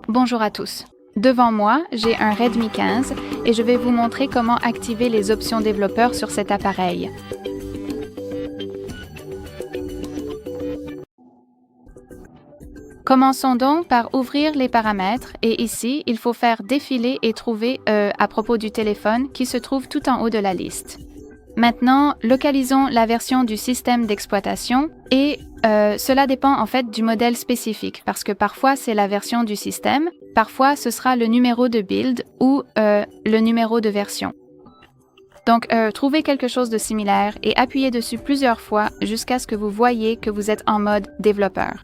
Bonjour à tous. Devant moi, j'ai un Redmi 15 et je vais vous montrer comment activer les options développeurs sur cet appareil. Commençons donc par ouvrir les paramètres et ici, il faut faire défiler et trouver à propos du téléphone qui se trouve tout en haut de la liste. Maintenant, localisons la version du système d'exploitation et cela dépend en fait du modèle spécifique parce que parfois c'est la version du système, parfois ce sera le numéro de build ou le numéro de version. Donc, trouvez quelque chose de similaire et appuyez dessus plusieurs fois jusqu'à ce que vous voyez que vous êtes en mode développeur.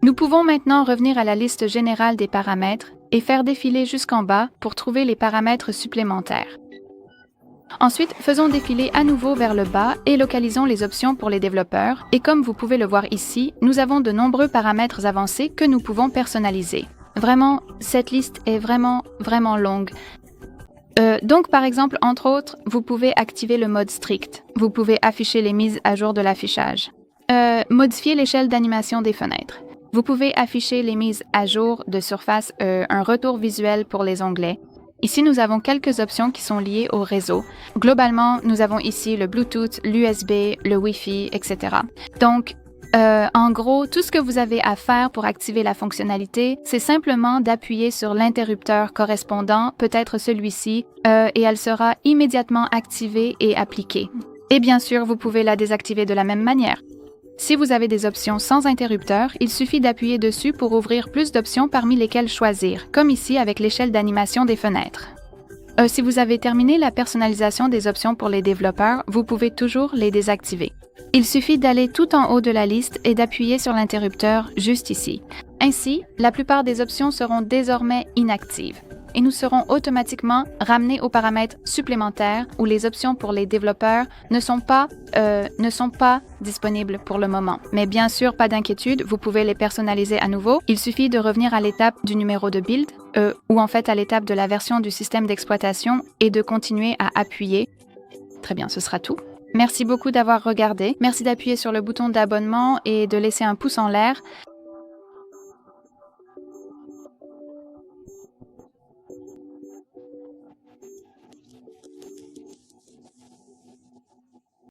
Nous pouvons maintenant revenir à la liste générale des paramètres et faire défiler jusqu'en bas pour trouver les paramètres supplémentaires. Ensuite, faisons défiler à nouveau vers le bas et localisons les options pour les développeurs. Et comme vous pouvez le voir ici, nous avons de nombreux paramètres avancés que nous pouvons personnaliser. Vraiment, cette liste est vraiment longue. Donc, par exemple, entre autres, vous pouvez activer le mode strict. Vous pouvez afficher les mises à jour de l'affichage. Modifier l'échelle d'animation des fenêtres. Vous pouvez afficher les mises à jour de surface, un retour visuel pour les onglets. Ici, nous avons quelques options qui sont liées au réseau. Globalement, nous avons ici le Bluetooth, l'USB, le Wi-Fi, etc. Donc, en gros, tout ce que vous avez à faire pour activer la fonctionnalité, c'est simplement d'appuyer sur l'interrupteur correspondant, peut-être celui-ci, et elle sera immédiatement activée et appliquée. Et bien sûr, vous pouvez la désactiver de la même manière. Si vous avez des options sans interrupteur, il suffit d'appuyer dessus pour ouvrir plus d'options parmi lesquelles choisir, comme ici avec l'échelle d'animation des fenêtres. Si vous avez terminé la personnalisation des options pour les développeurs, vous pouvez toujours les désactiver. Il suffit d'aller tout en haut de la liste et d'appuyer sur l'interrupteur juste ici. Ainsi, la plupart des options seront désormais inactives et nous serons automatiquement ramenés aux paramètres supplémentaires où les options pour les développeurs ne sont pas disponibles pour le moment. Mais bien sûr, pas d'inquiétude, vous pouvez les personnaliser à nouveau. Il suffit de revenir à l'étape du numéro de build, ou en fait à l'étape de la version du système d'exploitation et de continuer à appuyer. Très bien, ce sera tout. Merci beaucoup d'avoir regardé. Merci d'appuyer sur le bouton d'abonnement et de laisser un pouce en l'air.